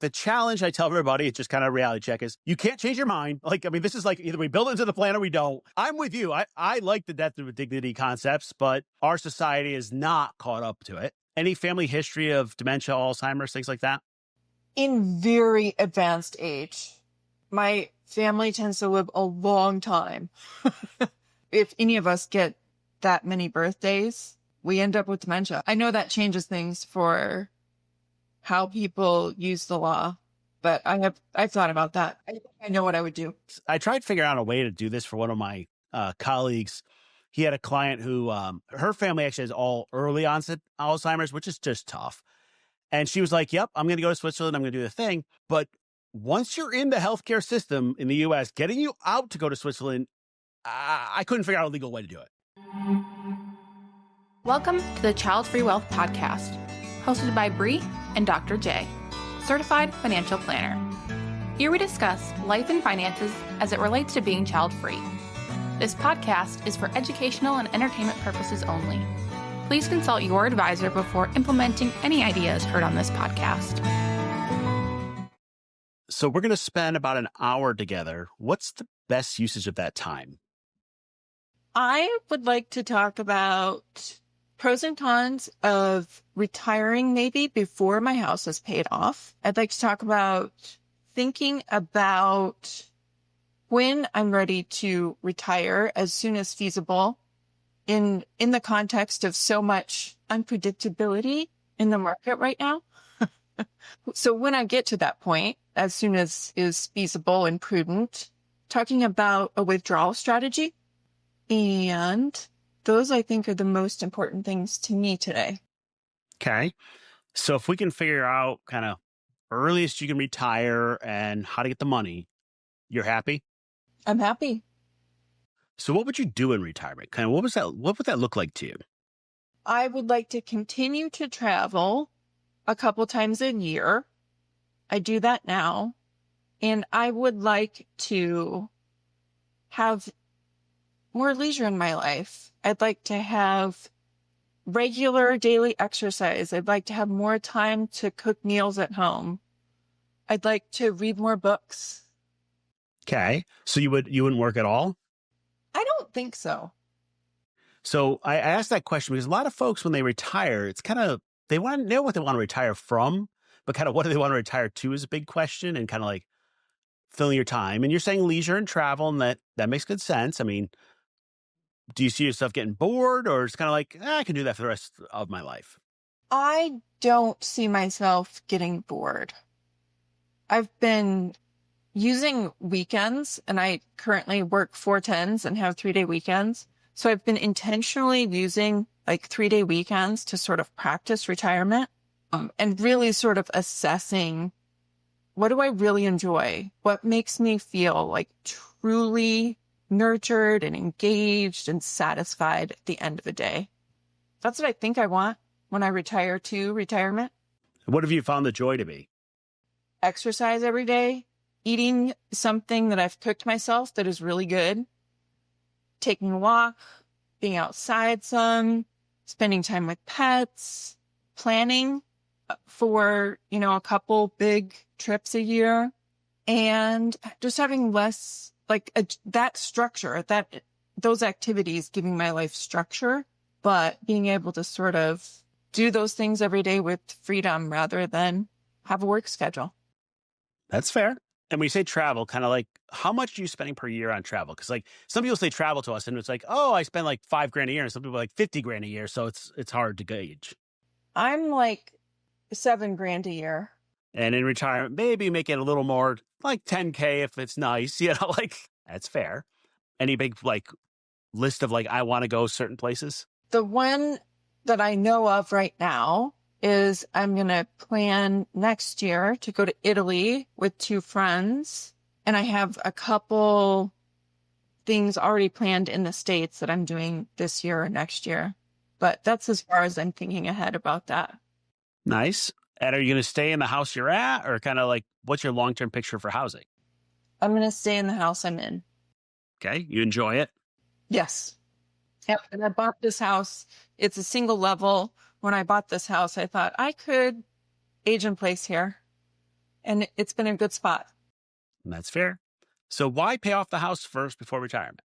the challenge I tell everybody, it's just kind of a reality check, is you can't change your mind. Like, I mean, this is like either we build it into the plan or we don't. I'm with you. I like the death with dignity concepts, but our society is not caught up to it. Any family history of dementia, Alzheimer's, things like that? In very advanced age. My family tends to live a long time. If any of us get that many birthdays, we end up with dementia. I know that changes things for how people use the law, but I've thought about that. I know what I would do. I tried figuring out a way to do this for one of my colleagues. He had a client who, her family actually has all early onset Alzheimer's, which is just tough. And she was like, yep, I'm going to go to Switzerland. I'm going to do the thing. But once you're in the healthcare system in the US, getting you out to go to Switzerland, I couldn't figure out a legal way to do it. Welcome to the Child Free Wealth Podcast, hosted by Bree and Dr. J, Certified Financial Planner. Here we discuss life and finances as it relates to being child-free. This podcast is for educational and entertainment purposes only. Please consult your advisor before implementing any ideas heard on this podcast. So we're going to spend about an hour together. What's the best usage of that time? I would like to talk about pros and cons of retiring maybe before my house is paid off. I'd like to talk about thinking about when I'm ready to retire as soon as feasible in the context of so much unpredictability in the market right now. So when I get to that point, as soon as is feasible and prudent, talking about a withdrawal strategy. And those, I think, are the most important things to me today. Okay. So if we can figure out kind of earliest you can retire and how to get the money, you're happy? I'm happy. So what would you do in retirement? Kind of what would that look like to you? I would like to continue to travel a couple times a year. I do that now. And I would like to have more leisure in my life. I'd like to have regular daily exercise. I'd like to have more time to cook meals at home. I'd like to read more books. Okay. So you wouldn't work at all? I don't think so. So I asked that question because a lot of folks, when they retire, it's kind of, they want to know what they want to retire from, but kind of what do they want to retire to is a big question, and kind of like filling your time. And you're saying leisure and travel, and that makes good sense. I mean, do you see yourself getting bored, or it's kind of like, I can do that for the rest of my life? I don't see myself getting bored. I've been using weekends, and I currently work 4/10s and have 3-day weekends. So I've been intentionally using like 3-day weekends to sort of practice retirement, and really sort of assessing, what do I really enjoy? What makes me feel like truly nurtured and engaged and satisfied at the end of the day? That's what I think I want when I retire to retirement. What have you found the joy to be? Exercise every day, eating something that I've cooked myself that is really good, taking a walk, being outside some, spending time with pets, planning for, a couple big trips a year, and just having less that structure, those activities giving my life structure, but being able to sort of do those things every day with freedom rather than have a work schedule. That's fair. And when you say travel, kind of like, how much are you spending per year on travel? Because like some people say travel to us and it's like, oh, I spend like $5,000 a year. And some people are like $50,000 a year. So it's hard to gauge. I'm like $7,000 a year. And in retirement, maybe make it a little more, like $10,000 if it's nice, like that's fair. Any big like list of like, I want to go certain places? The one that I know of right now is I'm going to plan next year to go to Italy with 2 friends. And I have a couple things already planned in the States that I'm doing this year or next year. But that's as far as I'm thinking ahead about that. Nice. And are you going to stay in the house you're at, or kind of like, what's your long-term picture for housing? I'm going to stay in the house I'm in. Okay. You enjoy it? Yes. Yep. And I bought this house. It's a single level. When I bought this house, I thought I could age in place here. and it's been a good spot. And that's fair. So why pay off the house first before retirement?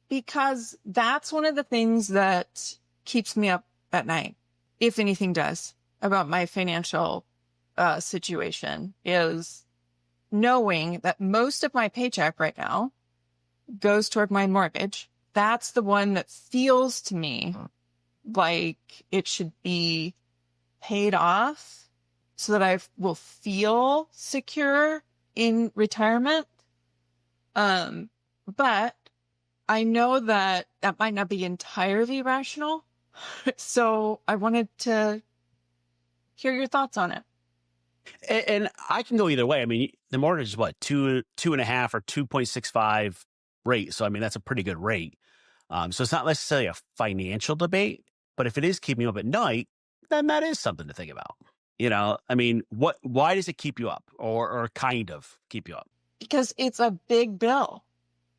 Because that's one of the things that keeps me up at night, if anything does, about my financial situation, is knowing that most of my paycheck right now goes toward my mortgage. That's the one that feels to me like it should be paid off so that I will feel secure in retirement. But I know that that might not be entirely rational. So I wanted to hear your thoughts on it. And I can go either way. I mean, the mortgage is what, 2.5 or 2.65 rate. So, I mean, that's a pretty good rate. So it's not necessarily a financial debate, but if it is keeping you up at night, then that is something to think about. I mean, why does it keep you up or kind of keep you up? Because it's a big bill,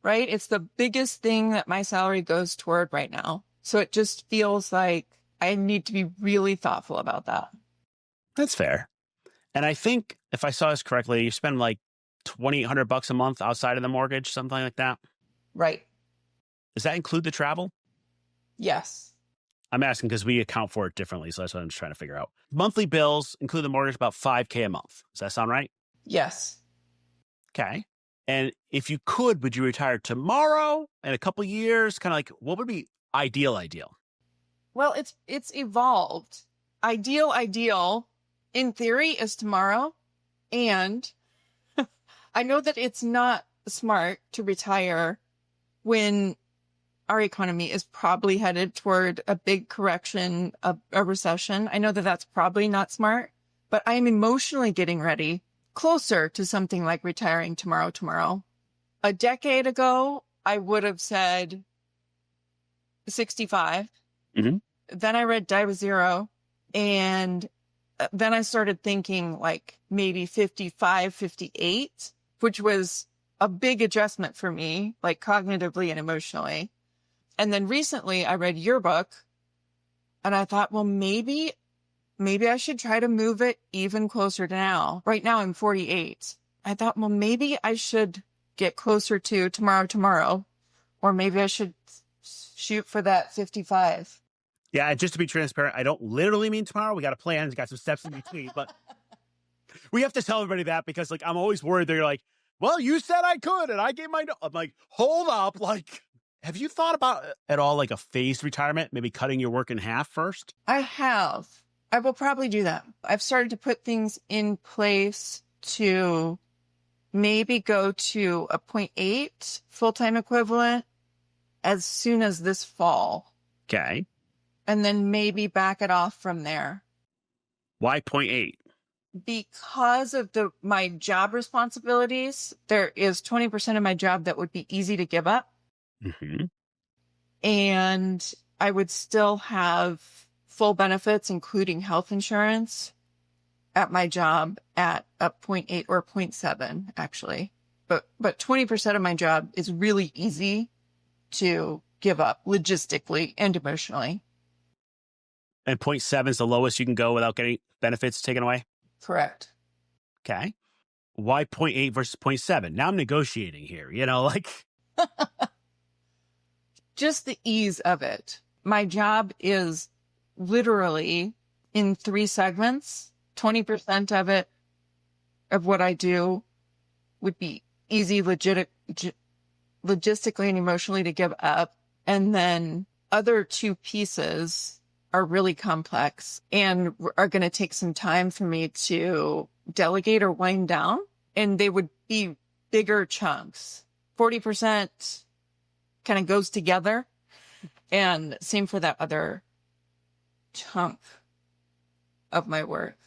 right? It's the biggest thing that my salary goes toward right now. So it just feels like I need to be really thoughtful about that. That's fair. And I think if I saw this correctly, you spend like $2,800 a month outside of the mortgage, something like that. Right. Does that include the travel? Yes. I'm asking because we account for it differently. So that's what I'm just trying to figure out. Monthly bills include the mortgage about $5,000 a month. Does that sound right? Yes. Okay. And if you could, would you retire tomorrow in a couple years? Kind of like, what would be ideal? Well, it's evolved. Ideal in theory is tomorrow. And I know that it's not smart to retire when our economy is probably headed toward a big correction, a recession. I know that that's probably not smart, but I am emotionally getting ready closer to something like retiring tomorrow. A decade ago, I would have said 65. Mm-hmm. Then I read Die with Zero. And then I started thinking like maybe 55, 58, which was a big adjustment for me, like cognitively and emotionally. And then recently I read your book and I thought, well, maybe I should try to move it even closer to now. Right now I'm 48. I thought, well, maybe I should get closer to tomorrow, or maybe I should shoot for that 55. Yeah, and just to be transparent, I don't literally mean tomorrow. We got a plan. We got some steps in between, but we have to tell everybody that because, like, I'm always worried they're like, well, you said I could, and I gave my no. I'm like, hold up. Like, have you thought about at all, like, a phased retirement, maybe cutting your work in half first? I have. I will probably do that. I've started to put things in place to maybe go to a 0.8 full-time equivalent as soon as this fall. Okay. And then maybe back it off from there. Why 0.8? Because of my job responsibilities, there is 20% of my job that would be easy to give up. Mm-hmm. And I would still have full benefits, including health insurance, at my job at a 0.8 or 0.7, actually. But 20% of my job is really easy to give up logistically and emotionally. And 0.7 is the lowest you can go without getting benefits taken away? Correct. Okay. Why 0.8 versus 0.7? Now I'm negotiating here, like... Just the ease of it. My job is literally in 3 segments. 20% of it, of what I do, would be easy, logistically and emotionally to give up. And then other 2 pieces are really complex and are going to take some time for me to delegate or wind down. And they would be bigger chunks. 40% kind of goes together. And same for that other chunk of my work.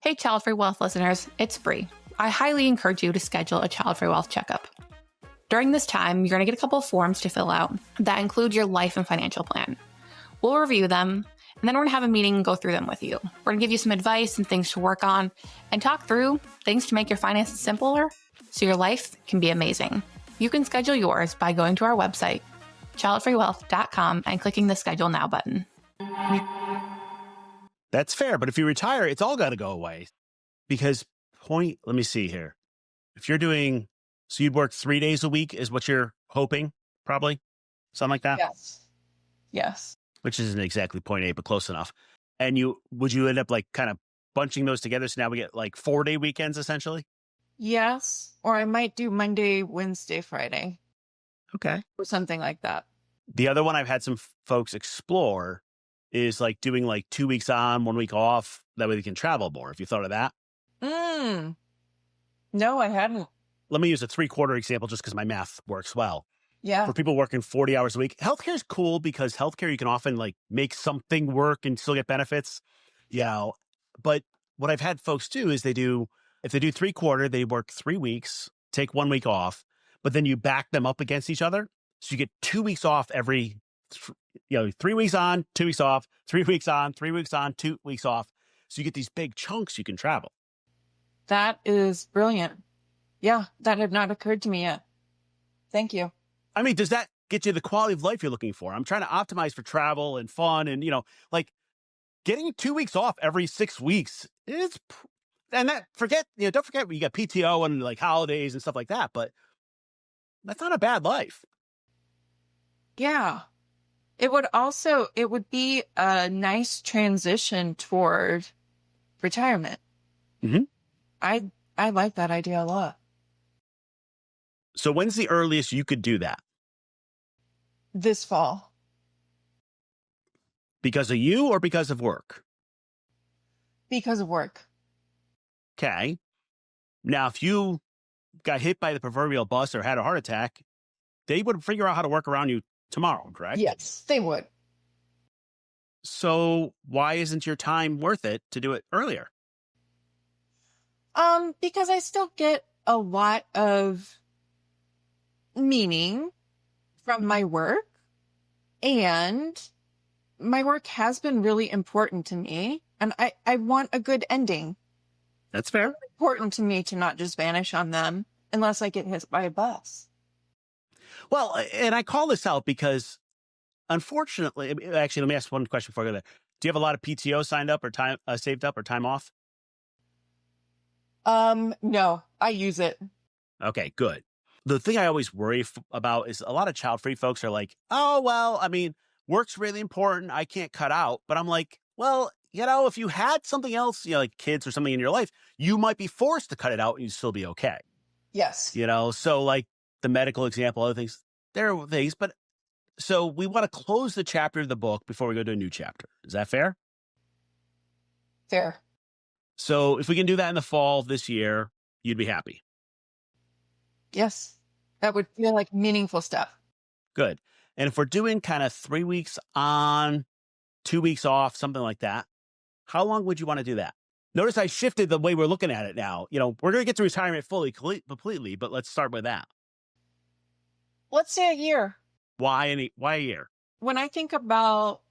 Hey, Child Free Wealth listeners, it's Bree. I highly encourage you to schedule a Child Free Wealth checkup. During this time, you're going to get a couple of forms to fill out that include your life and financial plan. We'll review them, and then we're going to have a meeting and go through them with you. We're going to give you some advice and things to work on and talk through things to make your finances simpler so your life can be amazing. You can schedule yours by going to our website, childfreewealth.com, and clicking the Schedule Now button. That's fair. But if you retire, it's all got to go away because let me see here. If you're doing, so you'd work 3 days a week is what you're hoping, probably something like that, Yes. which isn't exactly 0.8, but close enough. And would you end up like kind of bunching those together? So now we get like 4-day weekends essentially. Yes. Or I might do Monday, Wednesday, Friday. Okay. Or something like that. The other one I've had some folks explore is like doing like 2 weeks on, 1 week off. That way they can travel more. Have you thought of that? No, I hadn't. Let me use a 3/4 example just because my math works well. Yeah. For people working 40 hours a week, healthcare is cool because healthcare, you can often like make something work and still get benefits. Yeah. But what I've had folks do is if they do 3/4, they work 3 weeks, take 1 week off, but then you back them up against each other. So you get 2 weeks off 3 weeks on, 2 weeks off, 3 weeks on, 3 weeks on, 2 weeks off. So you get these big chunks you can travel. That is brilliant. Yeah, that had not occurred to me yet. Thank you. I mean, does that get you the quality of life you're looking for? I'm trying to optimize for travel and fun and, like getting 2 weeks off every 6 weeks is, and don't forget you got PTO and like holidays and stuff like that, but that's not a bad life. Yeah. It would be a nice transition toward retirement. Mm-hmm. I like that idea a lot. So when's the earliest you could do that? This fall. Because of you or because of work? Because of work. Okay. Now, if you got hit by the proverbial bus or had a heart attack, they would figure out how to work around you tomorrow, correct? Yes, they would. So why isn't your time worth it to do it earlier? Because I still get a lot of meaning from my work, and my work has been really important to me, and I want a good ending. That's fair. It's important to me to not just vanish on them unless I get hit by a bus. Well, and I call this out because unfortunately, actually, let me ask one question before I go there. Do you have a lot of PTO signed up or time saved up or time off? No, I use it. Okay, good. The thing I always worry about is a lot of child-free folks are like, oh, well, I mean, work's really important. I can't cut out. But I'm like, well, if you had something else, like kids or something in your life, you might be forced to cut it out and you'd still be okay. Yes. So like the medical example, other things, there are things. But so we want to close the chapter of the book before we go to a new chapter. Is that fair? Fair. So if we can do that in the fall this year, you'd be happy. Yes. That would feel like meaningful stuff. Good. And if we're doing kind of 3 weeks on, 2 weeks off, something like that, how long would you want to do that? Notice I shifted the way we're looking at it now. We're going to get to retirement completely, but let's start with that. Let's say a year. Why a year? When I think about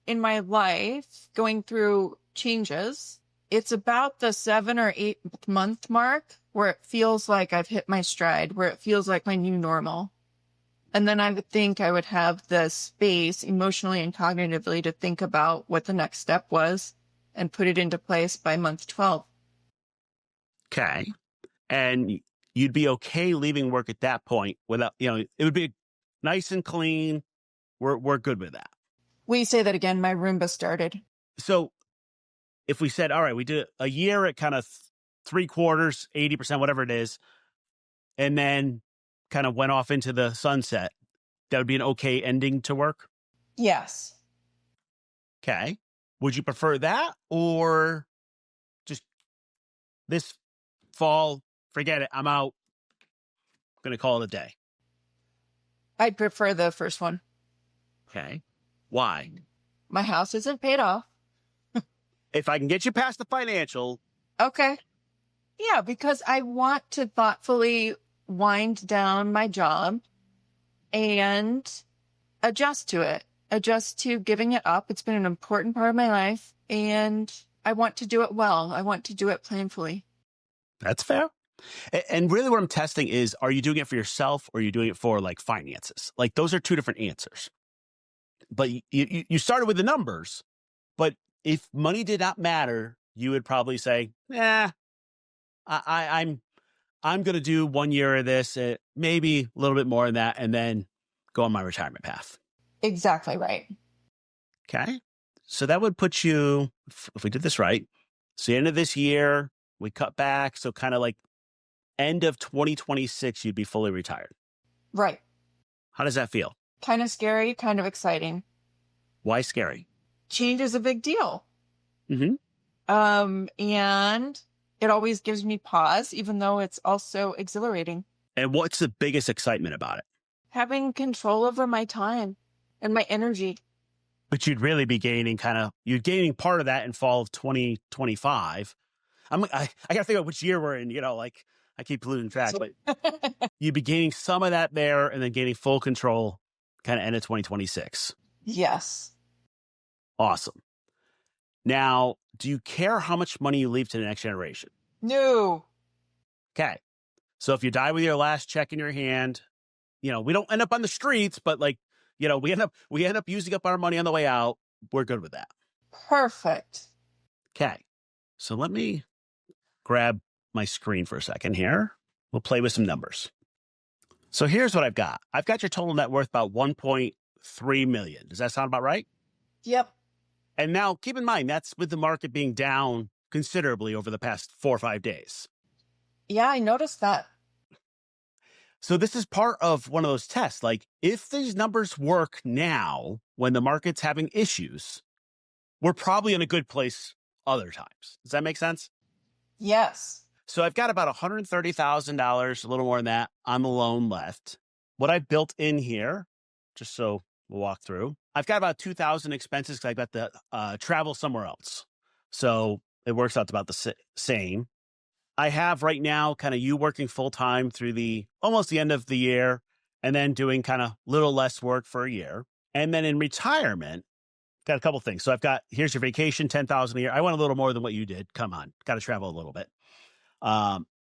in my life going through changes, it's about the 7 or 8 month mark where it feels like I've hit my stride, where it feels like my new normal. And then I would think I would have the space emotionally and cognitively to think about what the next step was and put it into place by month 12. Okay. And you'd be okay leaving work at that point without, it would be nice and clean. We're good with that. We say that again. My Roomba started. So if we said, all right, we did a year at kind of 3/4, 80%, whatever it is, and then kind of went off into the sunset, that would be an okay ending to work? Yes. Okay. Would you prefer that or just this fall, forget it, I'm out, going to call it a day? I'd prefer the first one. Okay. Why? My house isn't paid off. If I can get you past the financial. Okay. Yeah, because I want to thoughtfully wind down my job and adjust to it, adjust to giving it up. It's been an important part of my life, and I want to do it well. I want to do it planfully. That's fair. And really what I'm testing is, are you doing it for yourself or are you doing it for like finances? Like those are two different answers. But you started with the numbers, but if money did not matter, you would probably say, I'm going to do 1 year of this, maybe a little bit more than that, and then go on my retirement path. Exactly right. Okay. So that would put you, if we did this right, so the end of this year, we cut back. So kind of like end of 2026, you'd be fully retired. Right. How does that feel? Kind of scary, kind of exciting. Why scary? Change is a big deal. Mm-hmm. And it always gives me pause, even though it's also exhilarating. And what's the biggest excitement about it? Having control over my time and my energy. But you'd really be gaining you're gaining part of that in fall of 2025. I got to think about which year we're in, like I keep losing track, but you'd be gaining some of that there and then gaining full control kind of end of 2026. Yes. Awesome. Now, do you care how much money you leave to the next generation? No. Okay. So if you die with your last check in your hand, we don't end up on the streets, but we end up using up our money on the way out. We're good with that. Perfect. Okay. So let me grab my screen for a second here. We'll play with some numbers. So here's what I've got. I've got your total net worth about 1.3 million. Does that sound about right? Yep. And now keep in mind, that's with the market being down considerably over the past 4 or 5 days. Yeah, I noticed that. So this is part of one of those tests. Like if these numbers work now when the market's having issues, we're probably in a good place other times. Does that make sense? Yes. So I've got about $130,000, a little more than that, on the loan left. What I've built in here, just so we'll walk through, I've got about 2,000 expenses because I've got to travel somewhere else. So it works out to about the same. I have right now kind of you working full time through almost the end of the year and then doing kind of little less work for a year. And then in retirement, got a couple things. So here's your vacation, 10,000 a year. I want a little more than what you did. Come on. Got to travel a little bit.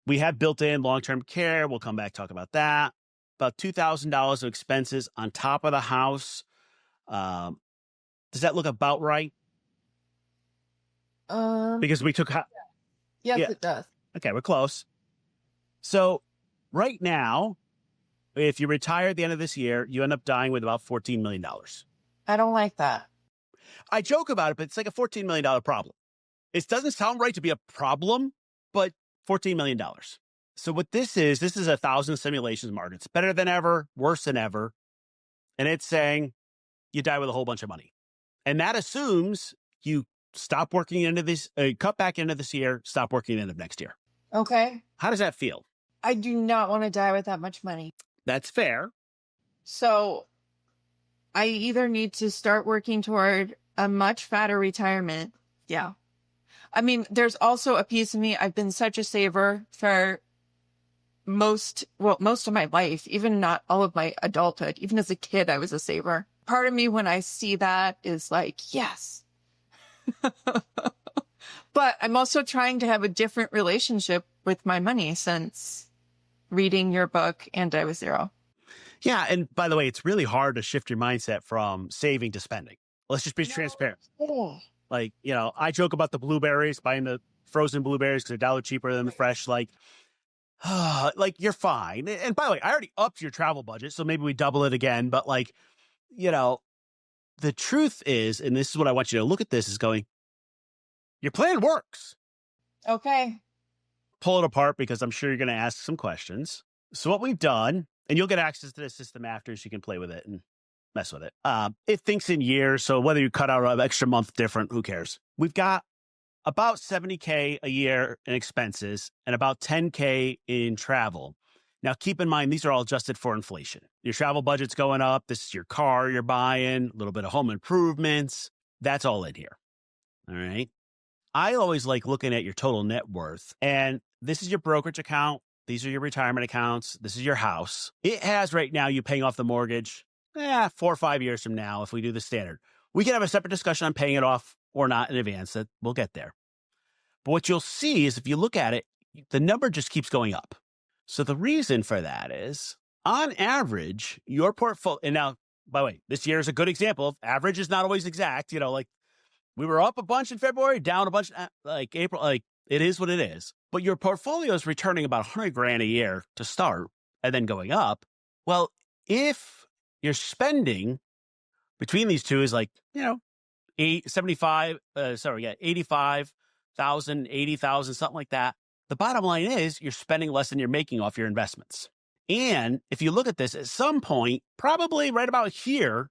We have built in long-term care. We'll come back, talk about that. About $2,000 of expenses on top of the house. Does that look about right? Because we took... Yes, yeah. It does. Okay, we're close. So right now, if you retire at the end of this year, you end up dying with about $14 million. I don't like that. I joke about it, but it's like a $14 million problem. It doesn't sound right to be a problem, but $14 million. So what this is 1,000 simulations market. It's better than ever, worse than ever. And it's saying you die with a whole bunch of money. And that assumes you stop working into this, cut back into this year, stop working into next year. Okay. How does that feel? I do not want to die with that much money. That's fair. So I either need to start working toward a much fatter retirement. Yeah. I mean, there's also a piece of me. I've been such a saver for most of my life, even not all of my adulthood. Even as a kid, I was a saver. Part of me, when I see that, is like, yes. But I'm also trying to have a different relationship with my money since reading your book and I Was Zero. Yeah. And by the way, it's really hard to shift your mindset from saving to spending. Let's just be transparent. Oh. Like, I joke about the blueberries, buying the frozen blueberries because they're $1 cheaper than the fresh. Like you're fine. And by the way, I already upped your travel budget, so maybe we double it again. But the truth is, and this is what I want you to look at this, is going, your plan works. Okay. Pull it apart because I'm sure you're going to ask some questions. So what we've done, and you'll get access to the system after so you can play with it and mess with it. It thinks in years, so whether you cut out an extra month different, who cares? We've got about $70K a year in expenses and about $10K in travel. Now, keep in mind, these are all adjusted for inflation. Your travel budget's going up. This is your car you're buying, a little bit of home improvements. That's all in here. All right. I always like looking at your total net worth. And this is your brokerage account. These are your retirement accounts. This is your house. It has right now you paying off the mortgage 4 or 5 years from now if we do the standard. We can have a separate discussion on paying it off or not in advance. That we'll get there. But what you'll see is if you look at it, the number just keeps going up. So the reason for that is, on average, your portfolio, and now, by the way, this year is a good example of average is not always exact, We were up a bunch in February, down a bunch like April. Like it is what it is. But your portfolio is returning about 100 grand a year to start and then going up. Well, if your spending between these two is like, 85,000, 80,000, something like that. The bottom line is you're spending less than you're making off your investments. And if you look at this at some point, probably right about here,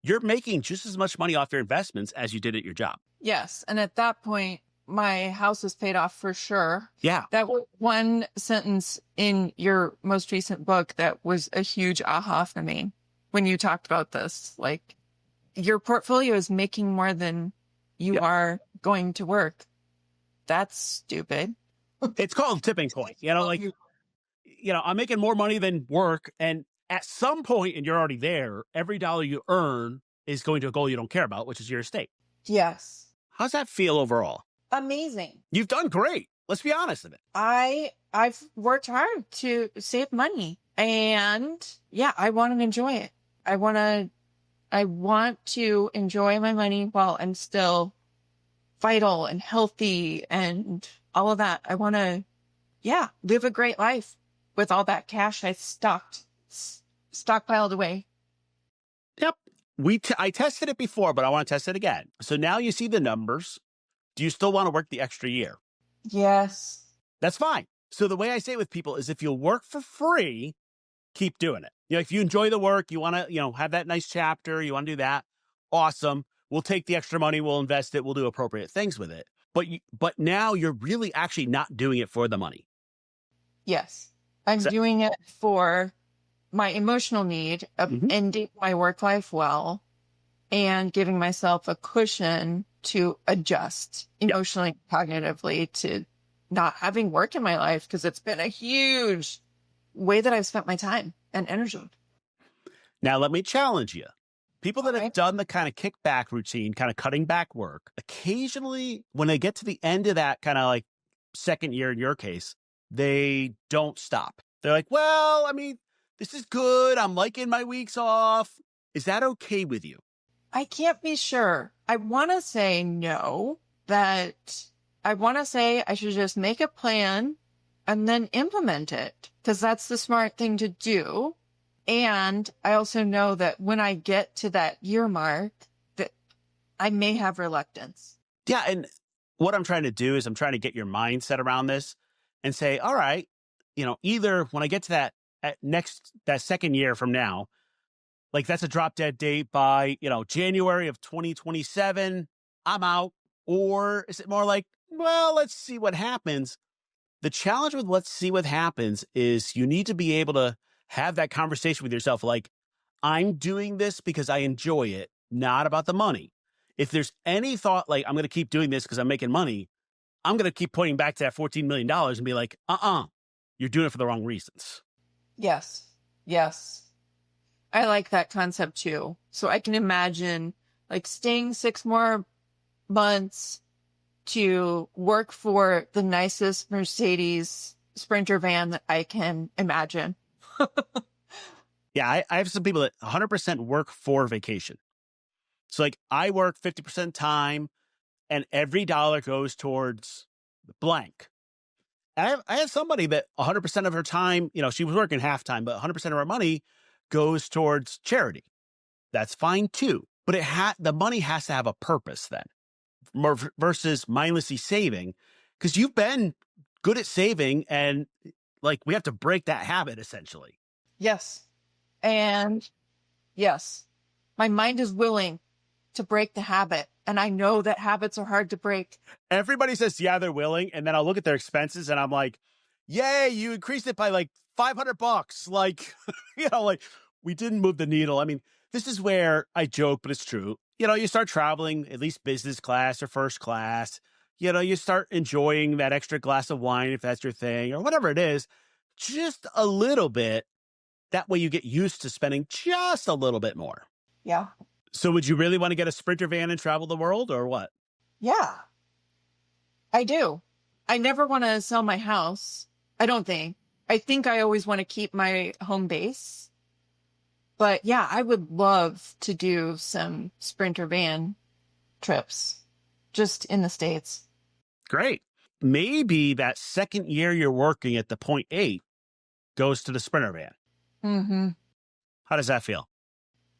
you're making just as much money off your investments as you did at your job. Yes. And at that point, my house is paid off for sure. Yeah. That was one sentence in your most recent book that was a huge aha for me when you talked about this. Like, your portfolio is making more than you are going to work. That's stupid. It's called tipping point. I'm making more money than work. And at some point, and you're already there, every dollar you earn is going to a goal you don't care about, which is your estate. Yes. How's that feel overall? Amazing. You've done great. Let's be honest with it. I've worked hard to save money, and I want to enjoy it. I want to enjoy my money while I'm still vital and healthy and all of that. I want to, live a great life with all that cash I stockpiled away. Yep. I tested it before, but I want to test it again. So now you see the numbers. Do you still want to work the extra year? Yes. That's fine. So the way I say it with people is if you'll work for free, keep doing it. If you enjoy the work, you want to, have that nice chapter, you want to do that. Awesome. We'll take the extra money. We'll invest it. We'll do appropriate things with it. But now you're really actually not doing it for the money. Yes. I'm doing it for my emotional need of ending my work life well and giving myself a cushion to adjust emotionally, cognitively to not having work in my life, because it's been a huge way that I've spent my time and energy. Now, let me challenge you. People that have done the kind of kickback routine, kind of cutting back work, occasionally when they get to the end of that kind of like second year in your case, they don't stop. They're like, well, I mean, this is good. I'm liking my weeks off. Is that okay with you? I can't be sure. I want to say no, that I want to say I should just make a plan and then implement it, because that's the smart thing to do. And I also know that when I get to that year mark, that I may have reluctance. Yeah. And what I'm trying to do is I'm trying to get your mindset around this and say, all right, either when I get to that second year from now, like that's a drop dead date by, January of 2027, I'm out. Or is it more like, well, let's see what happens? The challenge with let's see what happens is you need to be able to have that conversation with yourself. Like, I'm doing this because I enjoy it, not about the money. If there's any thought, like I'm going to keep doing this because I'm making money, I'm going to keep pointing back to that $14 million and be like, you're doing it for the wrong reasons. Yes. Yes. I like that concept too. So I can imagine like staying 6 more months to work for the nicest Mercedes Sprinter van that I can imagine. Yeah, I have some people that 100% work for vacation. So like I work 50% time and every dollar goes towards blank. I have somebody that 100% of her time, she was working half time, but 100% of her money goes towards charity. That's fine too. But the money has to have a purpose then, more versus mindlessly saving, because you've been good at saving and like we have to break that habit essentially. Yes. And yes, my mind is willing to break the habit. And I know that habits are hard to break. Everybody says, yeah, they're willing. And then I'll look at their expenses and I'm like, yay, you increased it by like $500. Like, like we didn't move the needle. I mean, this is where I joke, but it's true. You start traveling, at least business class or first class. You start enjoying that extra glass of wine, if that's your thing, or whatever it is, just a little bit. That way you get used to spending just a little bit more. Yeah. So would you really want to get a Sprinter van and travel the world or what? Yeah, I do. I never want to sell my house. I don't think. I think I always want to keep my home base. But yeah, I would love to do some Sprinter van trips. just in the States. Great. Maybe that second year you're working at the 0.8 goes to the Sprinter van. Mm-hmm. How does that feel?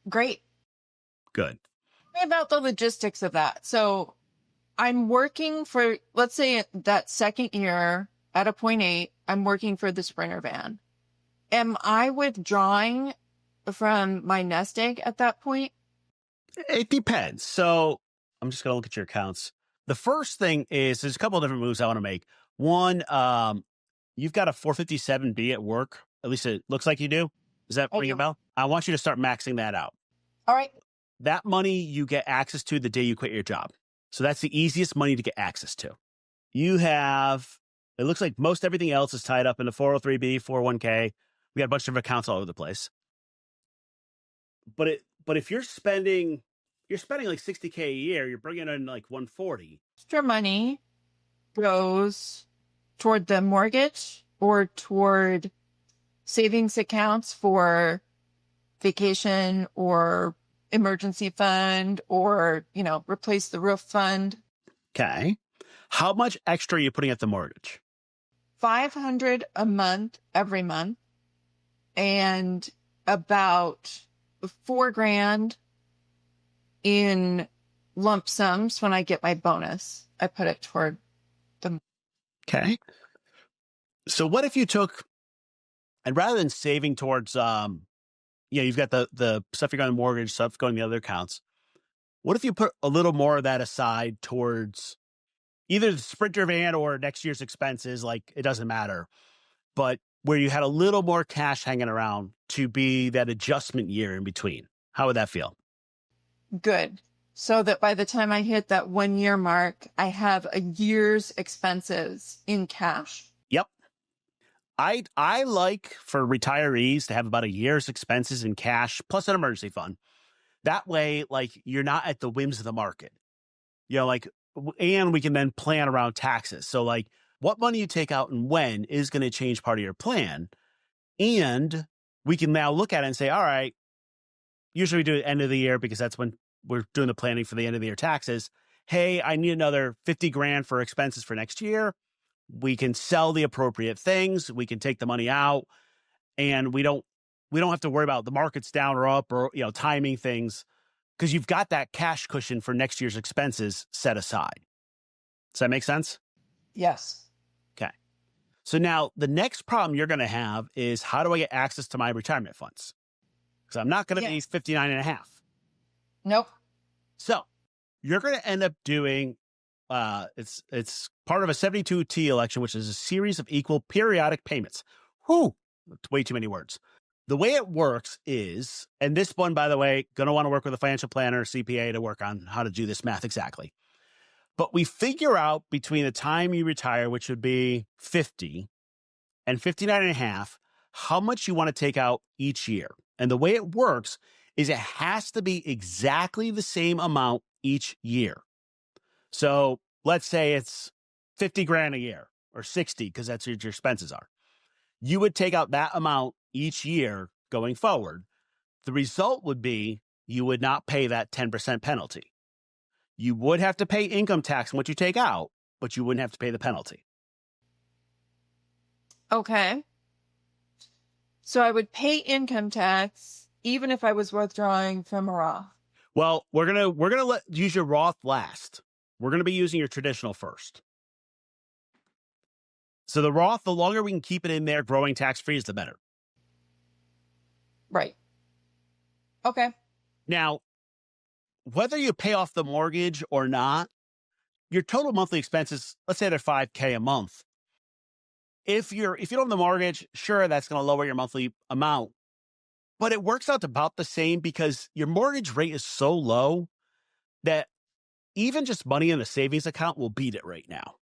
Great. Good. Tell me about the logistics of that. So I'm working for, let's say that second year at a 0.8, I'm working for the Sprinter van. Am I withdrawing from my nest egg at that point? It depends. So I'm just going to look at your accounts. The first thing is there's a couple of different moves I want to make. One, you've got a 457B at work. At least it looks like you do. Does that ring a bell? I want you to start maxing that out. All right. That money you get access to the day you quit your job. So that's the easiest money to get access to. You have, it looks like most everything else is tied up in the 403B, 401k. We got a bunch of accounts all over the place. But if you're spending like $60K a year, you're bringing in like 140. Extra money goes toward the mortgage or toward savings accounts for vacation or emergency fund or, replace the roof fund. Okay. How much extra are you putting at the mortgage? $500 a month, every month, and about $4,000 in lump sums when I get my bonus. I put it toward the. Okay. So what if you took, and rather than saving towards, you've got the stuff you're going to mortgage, stuff going to the other accounts. What if you put a little more of that aside towards either the Sprinter van or next year's expenses? Like, it doesn't matter, but where you had a little more cash hanging around to be that adjustment year in between. How would that feel? Good. So that by the time I hit that 1 year mark, I have a year's expenses in cash. Yep. I like for retirees to have about a year's expenses in cash plus an emergency fund. That way, like, you're not at the whims of the market, and we can then plan around taxes. So like what money you take out and when is going to change part of your plan. And we can now look at it and say, all right, usually we do it end of the year because that's when we're doing the planning for the end of the year taxes. Hey, I need another $50,000 for expenses for next year. We can sell the appropriate things. We can take the money out, and we don't have to worry about the market's down or up or, timing things, because you've got that cash cushion for next year's expenses set aside. Does that make sense? Yes. Okay. So now the next problem you're going to have is, how do I get access to my retirement funds? Because I'm not going to be 59 and a half. Nope. So you're going to end up doing, it's part of a 72T election, which is a series of equal periodic payments. Whew, way too many words. The way it works is, and this one, by the way, going to want to work with a financial planner, CPA, to work on how to do this math exactly. But we figure out between the time you retire, which would be 50 and 59 and a half, how much you want to take out each year. And the way it works is it has to be exactly the same amount each year. So let's say it's $50,000 a year or 60, because that's what your expenses are. You would take out that amount each year going forward. The result would be you would not pay that 10% penalty. You would have to pay income tax on what you take out, but you wouldn't have to pay the penalty. Okay. So I would pay income tax even if I was withdrawing from a Roth. Well, we're gonna use your Roth last. We're gonna be using your traditional first. So the Roth, the longer we can keep it in there growing tax-free, is the better. Right. Okay. Now, whether you pay off the mortgage or not, your total monthly expenses, let's say they're $5,000 a month. If you don't have the mortgage, sure, that's going to lower your monthly amount, but it works out about the same because your mortgage rate is so low that even just money in a savings account will beat it right now.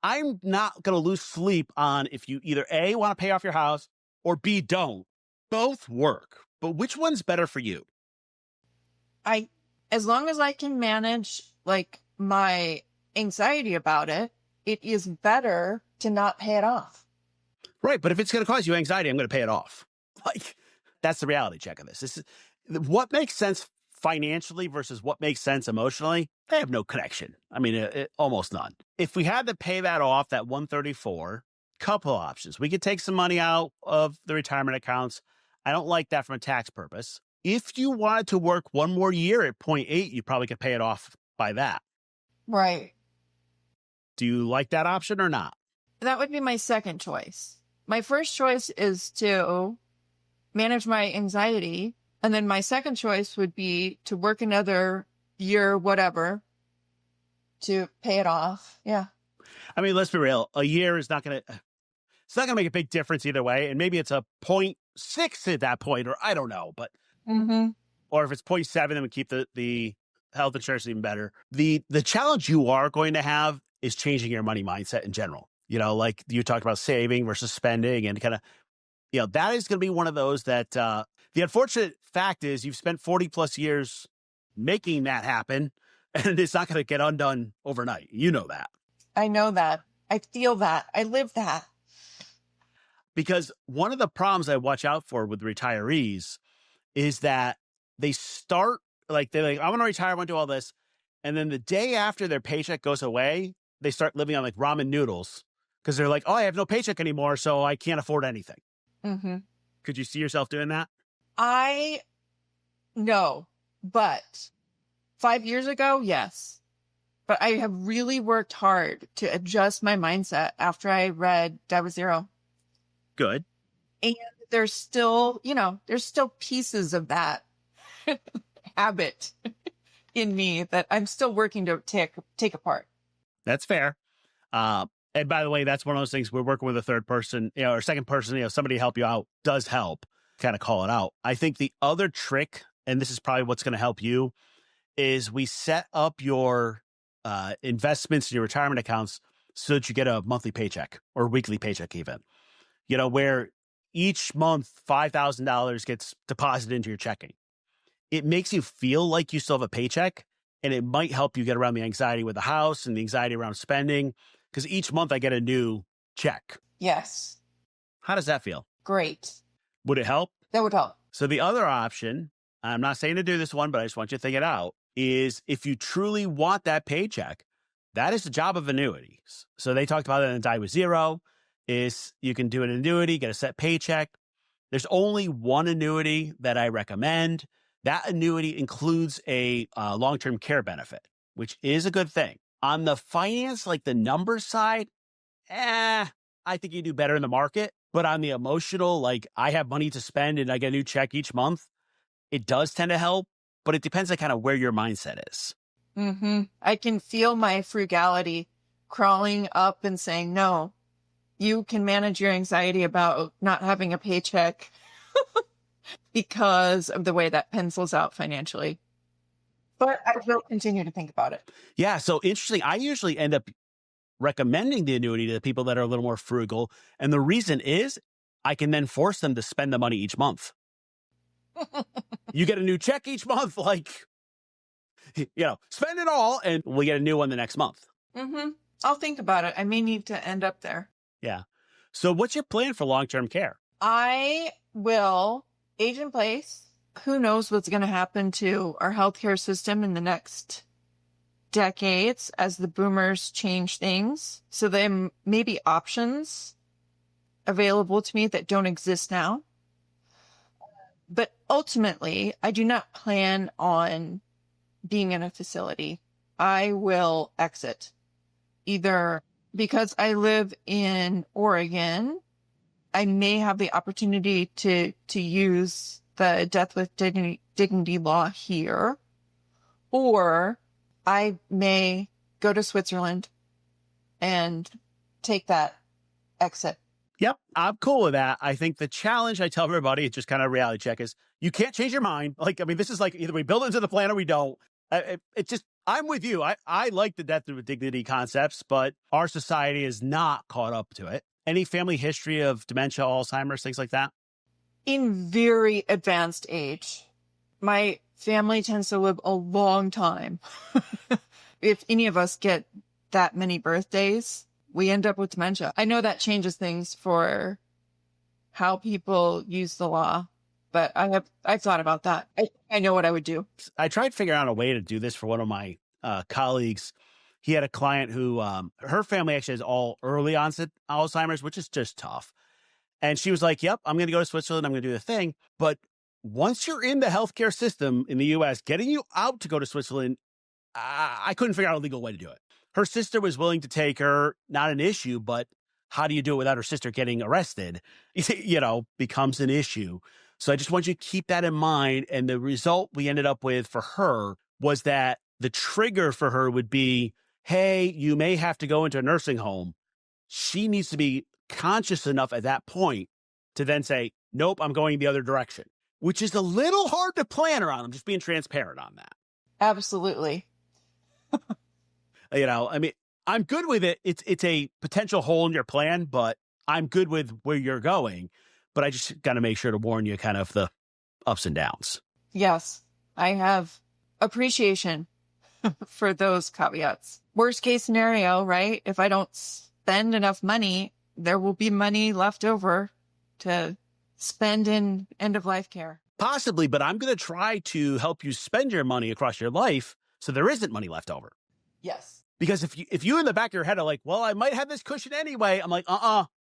I'm not going to lose sleep on if you either A, want to pay off your house, or B, don't. Both work, but which one's better for you? As long as I can manage like my anxiety about it, it is better to not pay it off. Right, but if it's going to cause you anxiety, I'm going to pay it off. Like, that's the reality check of this. What makes sense financially versus what makes sense emotionally, they have no connection. I mean, almost none. If we had to pay that off, that 134, couple options. We could take some money out of the retirement accounts. I don't like that from a tax purpose. If you wanted to work one more year at 0.8, you probably could pay it off by that. Right. Do you like that option or not? That would be my second choice. My first choice is to manage my anxiety. And then my second choice would be to work another year, whatever, to pay it off. Yeah. I mean, let's be real. A year is not going to, it's not going to make a big difference either way. And maybe it's a 0.6 at that point, or I don't know, but, or if it's 0.7, then we keep the health insurance even better. The challenge you are going to have is changing your money mindset in general. You know, like you talked about saving versus spending and kind of, you know, that is going to be one of those that the unfortunate fact is you've spent 40 plus years making that happen and it's not going to get undone overnight. You know that. I know that. I feel that. I live that. Because one of the problems I watch out for with retirees is that they start they're like, I want to retire, I want to do all this. And then the day after their paycheck goes away, they start living on like ramen noodles because they're like, oh, I have no paycheck anymore, so I can't afford anything. Could you see yourself doing that? No, but 5 years ago, yes. But I have really worked hard to adjust my mindset after I read Die with Zero. Good. And there's still, there's still pieces of that habit in me that I'm still working to take apart. That's fair. And by the way, that's one of those things we're working with a third person, or second person, somebody to help you out does help kind of call it out. I think the other trick, and this is probably what's going to help you, is we set up your investments in your retirement accounts so that you get a monthly paycheck or weekly paycheck even, where each month $5,000 gets deposited into your checking. It makes you feel like you still have a paycheck, and it might help you get around the anxiety with the house and the anxiety around spending, because each month I get a new check. Yes. How does that feel? Great. Would it help? That would help. So the other option, I'm not saying to do this one, but I just want you to think it out, is if you truly want that paycheck, that is the job of annuities. So they talked about it in Die with Zero, is you can do an annuity, get a set paycheck. There's only one annuity that I recommend. That annuity includes a long-term care benefit, which is a good thing. On the finance, like the numbers side, I think you do better in the market. But on the emotional, like I have money to spend and I get a new check each month, it does tend to help. But it depends on kind of where your mindset is. I can feel my frugality crawling up and saying, no, you can manage your anxiety about not having a paycheck because of the way that pencils out financially. But I will continue to think about it. Yeah. So interesting. I usually end up recommending the annuity to the people that are a little more frugal. And the reason is I can then force them to spend the money each month. You get a new check each month, like, spend it all and we get a new one the next month. I'll think about it. I may need to end up there. Yeah. So what's your plan for long-term care? I will age in place. Who knows what's going to happen to our healthcare system in the next decades as the boomers change things. So there may be options available to me that don't exist now. But ultimately, I do not plan on being in a facility. I will exit, either because I live in Oregon. I may have the opportunity to use the death with dignity law here, or I may go to Switzerland and take that exit. Yep, I'm cool with that. I think the challenge I tell everybody, it's just kind of a reality check, is you can't change your mind. This is like either we build it into the plan or we don't. I'm with you. I like the death with dignity concepts, but our society is not caught up to it. Any family history of dementia, Alzheimer's, things like that? In very advanced age. My family tends to live a long time. If any of us get that many birthdays, we end up with dementia. I know that changes things for how people use the law. but I've thought about that. I know what I would do. I tried figuring out a way to do this for one of my colleagues. He had a client who, her family actually has all early onset Alzheimer's, which is just tough. And she was like, yep, I'm going to go to Switzerland. I'm going to do the thing. But once you're in the healthcare system in the US, getting you out to go to Switzerland, I couldn't figure out a legal way to do it. Her sister was willing to take her, not an issue, but how do you do it without her sister getting arrested? Becomes an issue. So I just want you to keep that in mind. And the result we ended up with for her was that the trigger for her would be, hey, you may have to go into a nursing home. She needs to be conscious enough at that point to then say, nope, I'm going the other direction, which is a little hard to plan around. I'm just being transparent on that. Absolutely. I'm good with it. It's a potential hole in your plan, but I'm good with where you're going. But I just got to make sure to warn you kind of the ups and downs. Yes, I have appreciation for those caveats. Worst case scenario, right? If I don't spend enough money, there will be money left over to spend in end of life care. Possibly, but I'm going to try to help you spend your money across your life so there isn't money left over. Yes. Because if you in the back of your head are like, well, I might have this cushion anyway, I'm like,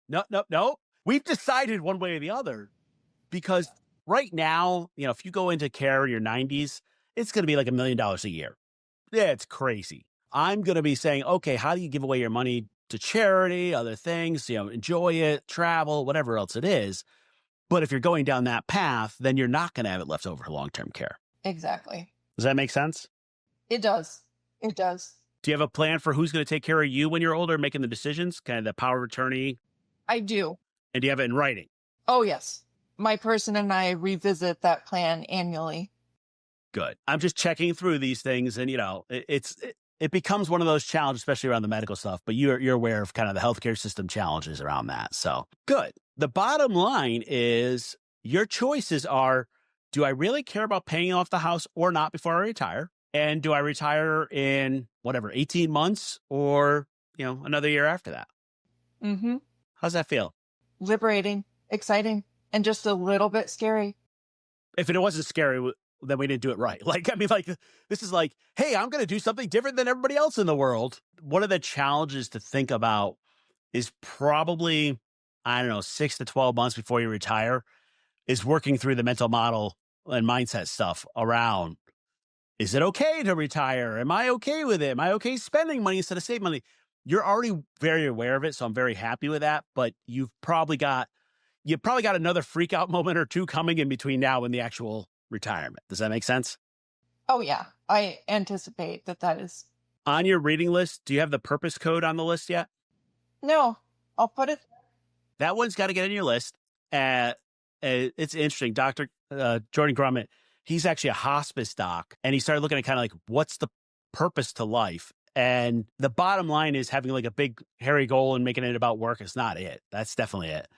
no. We've decided one way or the other. Because right now, if you go into care in your 90s, it's going to be like $1 million a year. Yeah, it's crazy. I'm going to be saying, okay, how do you give away your money to charity, other things, enjoy it, travel, whatever else it is. But if you're going down that path, then you're not going to have it left over for long-term care. Exactly. Does that make sense? It does. It does. Do you have a plan for who's going to take care of you when you're older, making the decisions, kind of the power of attorney? I do. And do you have it in writing? Oh, yes. My person and I revisit that plan annually. Good. I'm just checking through these things, and it becomes one of those challenges, especially around the medical stuff. But you're aware of kind of the healthcare system challenges around that. So good. The bottom line is your choices are: do I really care about paying off the house or not before I retire? And do I retire in 18 months or another year after that? Mm-hmm. How's that feel? Liberating, exciting, and just a little bit scary. If it wasn't scary, then we didn't do it right. This is like, hey, I'm going to do something different than everybody else in the world. One of the challenges to think about is probably, 6 to 12 months before you retire, is working through the mental model and mindset stuff around, is it okay to retire? Am I okay with it? Am I okay spending money instead of saving money? You're already very aware of it, so I'm very happy with that. But you've probably got another freak out moment or two coming in between now and the actual retirement. Does that make sense? Oh, yeah. I anticipate that is. On your reading list, do you have the purpose code on the list yet? No, I'll put it. That one's got to get on your list. It's interesting. Dr. Jordan Grummett, he's actually a hospice doc, and he started looking at kind of like, what's the purpose to life? And the bottom line is having like a big hairy goal and making it about work is not it. That's definitely it.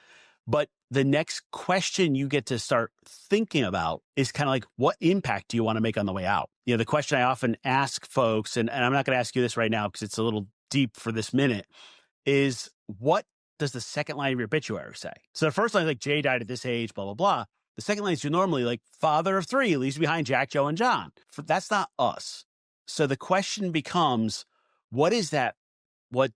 But the next question you get to start thinking about is kind of like, what impact do you want to make on the way out? The question I often ask folks, and I'm not going to ask you this right now because it's a little deep for this minute, is what does the second line of your obituary say? So the first line is like, Jay died at this age, blah, blah, blah. The second line is normally like, father of 3, leaves behind Jack, Joe, and John. That's not us. So the question becomes, what is that? What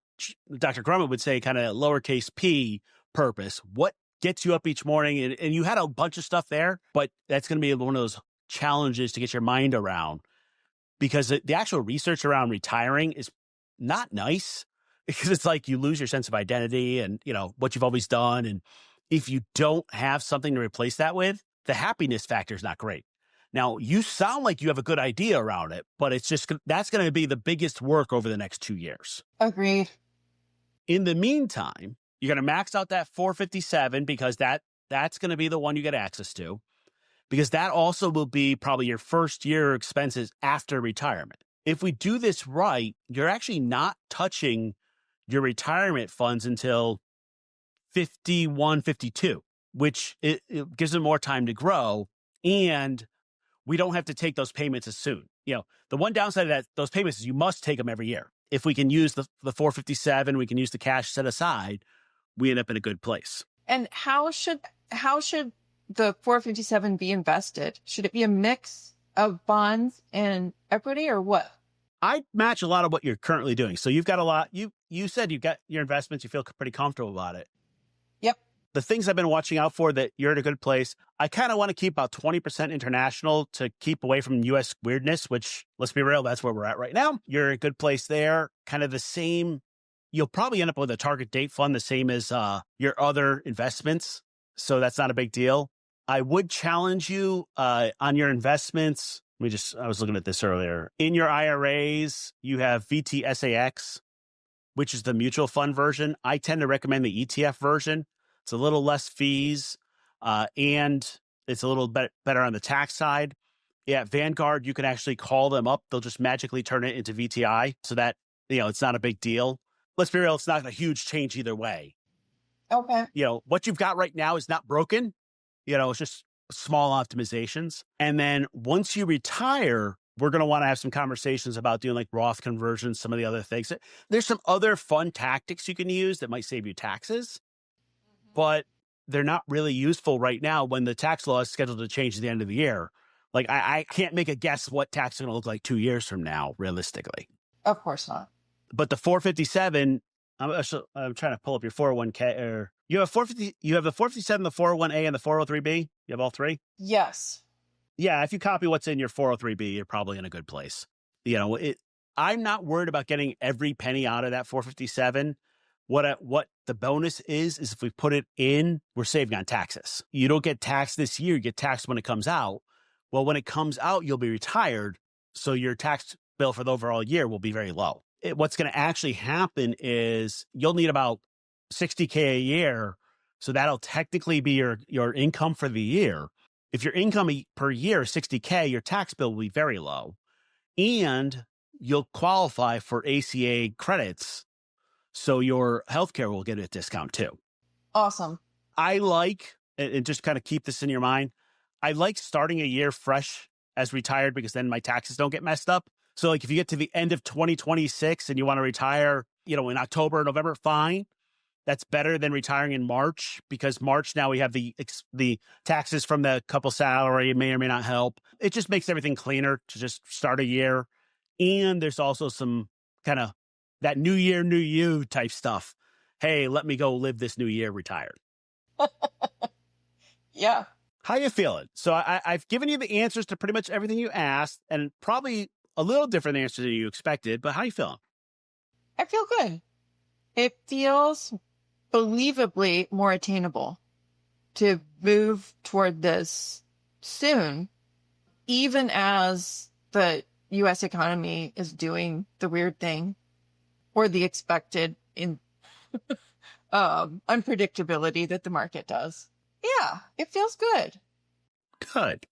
Dr. Grummett would say, kind of lowercase p purpose. What gets you up each morning? And you had a bunch of stuff there, but that's going to be one of those challenges to get your mind around, because the actual research around retiring is not nice, because it's like you lose your sense of identity and, what you've always done. And if you don't have something to replace that with, the happiness factor is not great. Now, you sound like you have a good idea around it, but that's going to be the biggest work over the next 2 years. Agreed. In the meantime, you're going to max out that 457 because that's going to be the one you get access to, because that also will be probably your first year expenses after retirement. If we do this right, you're actually not touching your retirement funds until 51, 52, which it gives them more time to grow, and we don't have to take those payments as soon. The one downside of those payments is you must take them every year. If we can use the 457, we can use the cash set aside, we end up in a good place. And how should the 457 be invested? Should it be a mix of bonds and equity or what? I match a lot of what you're currently doing. So you've got a lot. You said you've got your investments. You feel pretty comfortable about it. Yep. The things I've been watching out for that you're in a good place. I kind of want to keep about 20% international to keep away from U.S. weirdness, which, let's be real, that's where we're at right now. You're in a good place there. Kind of the same. You'll probably end up with a target date fund, the same as your other investments. So that's not a big deal. I would challenge you on your investments. I was looking at this earlier. In your IRAs, you have VTSAX, which is the mutual fund version. I tend to recommend the ETF version. It's a little less fees, and it's a little better on the tax side. Yeah, Vanguard, you can actually call them up. They'll just magically turn it into VTI so that, it's not a big deal. Let's be real, it's not a huge change either way. Okay. What you've got right now is not broken. It's just small optimizations. And then once you retire, we're going to want to have some conversations about doing like Roth conversions, some of the other things. There's some other fun tactics you can use that might save you taxes, but they're not really useful right now when the tax law is scheduled to change at the end of the year. Like I can't make a guess what tax is going to look like 2 years from now, realistically. Of course not. But the 457, I'm trying to pull up your 401k, or you have the 457, the 401a, and the 403b. You have all three? Yes. Yeah, if you copy what's in your 403b, you're probably in a good place. I'm not worried about getting every penny out of that 457. What the bonus is if we put it in, we're saving on taxes. You don't get taxed this year, you get taxed when it comes out. Well, when it comes out, you'll be retired, so your tax bill for the overall year will be very low. What's going to actually happen is you'll need about $60K a year, so that'll technically be your income for the year. If your income per year is $60K, your tax bill will be very low, and you'll qualify for ACA credits, so your healthcare will get a discount too. Awesome. I like, and just kind of keep this in your mind, I like starting a year fresh as retired because then my taxes don't get messed up. So like if you get to the end of 2026 and you want to retire, in October or November, fine. That's better than retiring in March, because March now we have the taxes from the couple salary. It may or may not help. It just makes everything cleaner to just start a year. And there's also some kind of that new year, new you type stuff. Hey, let me go live this new year retired. Yeah. How you feeling? So I've given you the answers to pretty much everything you asked, and probably a little different answer than you expected, but how you feeling? I feel good. It feels believably more attainable to move toward this soon, even as the U.S. economy is doing the weird thing or the expected unpredictability that the market does. Yeah, it feels good. Good.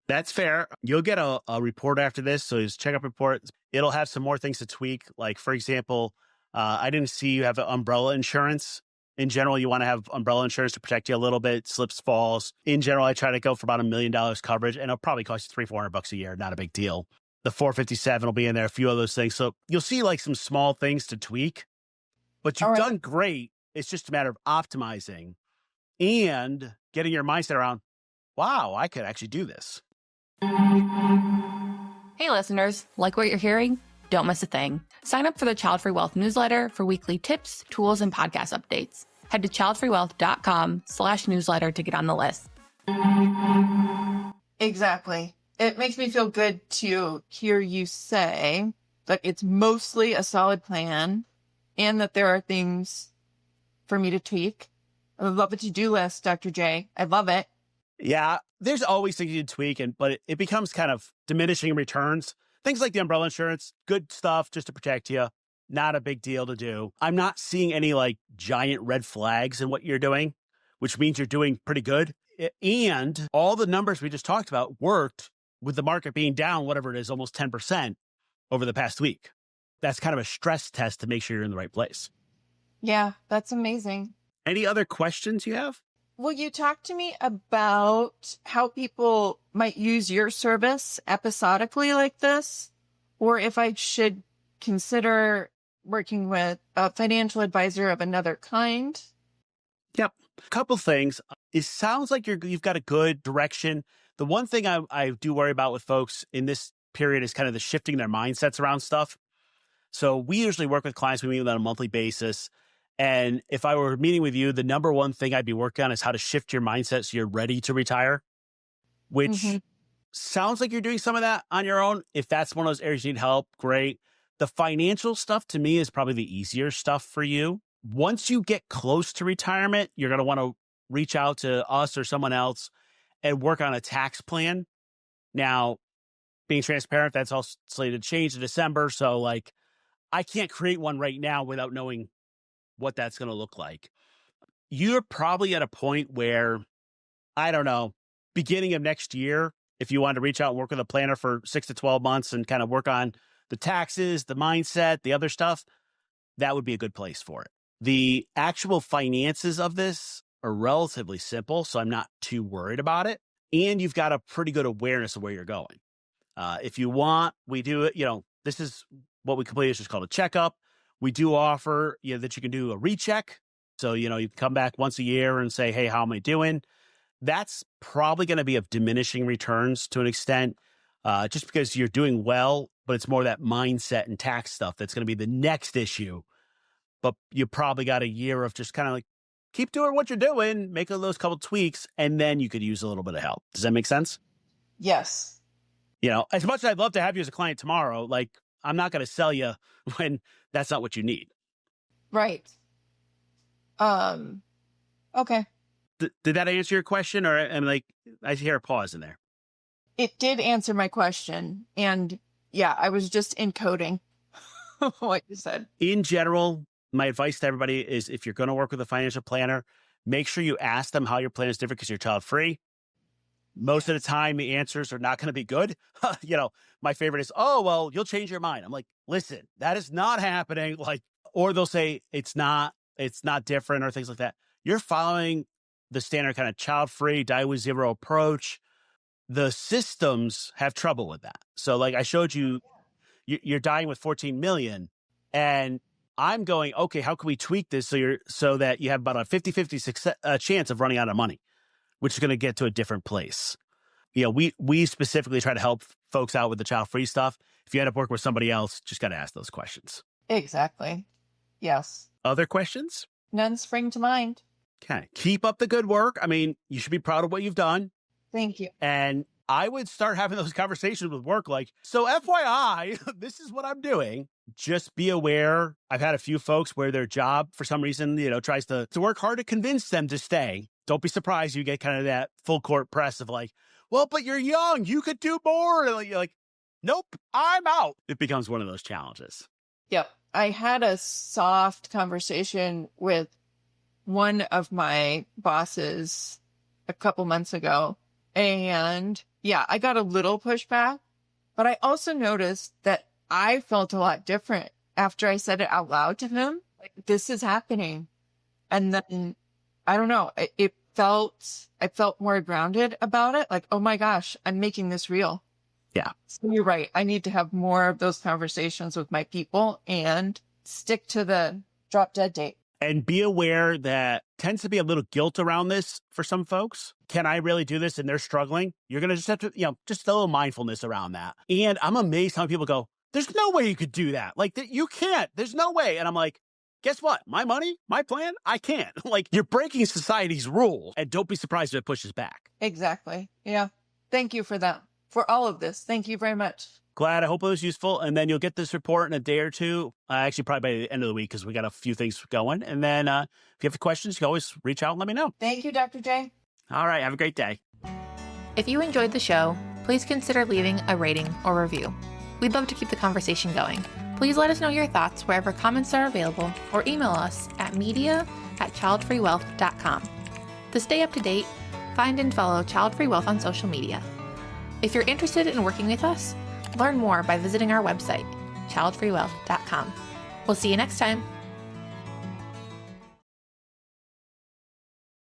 That's fair. You'll get a report after this, so just check up report. It'll have some more things to tweak. Like, for example, I didn't see you have umbrella insurance. In general, you want to have umbrella insurance to protect you a little bit, slips, falls. In general, I try to go for about $1 million coverage, and it'll probably cost you $300-400 a year. Not a big deal. The 457 will be in there, a few of those things. So you'll see like some small things to tweak, but you've done great. It's just a matter of optimizing and getting your mindset around, wow, I could actually do this. Hey listeners, like what you're hearing? Don't miss a thing. Sign up for the Child Free Wealth newsletter for weekly tips, tools, and podcast updates. Head to childfreewealth.com/newsletter to get on the list. Exactly. It makes me feel good to hear you say that it's mostly a solid plan and that there are things for me to tweak. I love a to-do list, Dr. J. I love it. Yeah, there's always things you can tweak, but it becomes kind of diminishing returns. Things like the umbrella insurance, good stuff just to protect you. Not a big deal to do. I'm not seeing any like giant red flags in what you're doing, which means you're doing pretty good. And all the numbers we just talked about worked with the market being down, whatever it is, almost 10% over the past week. That's kind of a stress test to make sure you're in the right place. Yeah, that's amazing. Any other questions you have? Will you talk to me about how people might use your service episodically like this? Or if I should consider working with a financial advisor of another kind? Yep. A couple things. It sounds like you've got a good direction. The one thing I do worry about with folks in this period is kind of the shifting their mindsets around stuff. So we usually work with clients. We meet with them on a monthly basis. And if I were meeting with you, the number one thing I'd be working on is how to shift your mindset so you're ready to retire, which sounds like you're doing some of that on your own. If that's one of those areas you need help, great. The financial stuff to me is probably the easier stuff for you. Once you get close to retirement, you're going to want to reach out to us or someone else and work on a tax plan. Now, being transparent, that's all slated to change in December. So like, I can't create one right now without knowing what that's going to look like. You're probably at a point where, I don't know, beginning of next year, if you wanted to reach out and work with a planner for 6 to 12 months and kind of work on the taxes, the mindset, the other stuff, that would be a good place for it. The actual finances of this are relatively simple, so I'm not too worried about it. And you've got a pretty good awareness of where you're going. If you want, we do it, this is what we completely is just called a checkup. We do offer that you can do a recheck. So, you can come back once a year and say, hey, how am I doing? That's probably going to be of diminishing returns to an extent, just because you're doing well, but it's more that mindset and tax stuff that's going to be the next issue. But you probably got a year of just kind of like, keep doing what you're doing, make those couple tweaks, and then you could use a little bit of help. Does that make sense? Yes. As much as I'd love to have you as a client tomorrow, like, I'm not going to sell you when that's not what you need. Right. Okay. Did that answer your question? Or I hear a pause in there. It did answer my question. And yeah, I was just encoding what you said. In general, my advice to everybody is if you're going to work with a financial planner, make sure you ask them how your plan is different because you're child free. Most of the time, the answers are not going to be good. My favorite is, oh, well, you'll change your mind. I'm like, listen, that is not happening. Or they'll say it's not different or things like that. You're following the standard kind of child-free, die with zero approach. The systems have trouble with that. So I showed you, you're dying with 14 million and I'm going, okay, how can we tweak this so that you have about a 50-50 chance of running out of money, which is going to get to a different place. We specifically try to help folks out with the child-free stuff. If you end up working with somebody else, just got to ask those questions. Exactly. Yes. Other questions? None spring to mind. Okay. Keep up the good work. I mean, you should be proud of what you've done. Thank you. And I would start having those conversations with work so FYI, this is what I'm doing. Just be aware. I've had a few folks where their job, for some reason, tries to work hard to convince them to stay. Don't be surprised you get kind of that full court press of well, but you're young. You could do more. And you're like, nope, I'm out. It becomes one of those challenges. Yep. I had a soft conversation with one of my bosses a couple months ago. And yeah, I got a little pushback, but I also noticed that I felt a lot different after I said it out loud to him. This is happening. And then, I don't know, I felt more grounded about it. Oh my gosh, I'm making this real. Yeah. So you're right. I need to have more of those conversations with my people and stick to the drop dead date. And be aware that tends to be a little guilt around this for some folks. Can I really do this? And they're struggling. You're going to just have to, just a little mindfulness around that. And I'm amazed how people go, there's no way you could do that. You can't. There's no way. And I'm like, guess what? My money, my plan, I can't. You're breaking society's rules. And don't be surprised if it pushes back. Exactly. Yeah. Thank you for that. For all of this. Thank you very much. Glad. I hope it was useful. And then you'll get this report in a day or two. Actually, probably by the end of the week because we got a few things going. And then if you have questions, you can always reach out and let me know. Thank you, Dr. J. All right. Have a great day. If you enjoyed the show, please consider leaving a rating or review. We'd love to keep the conversation going. Please let us know your thoughts wherever comments are available or email us at media@childfreewealth.com. To stay up to date, find and follow Child Free Wealth on social media. If you're interested in working with us, learn more by visiting our website, childfreewealth.com. We'll see you next time.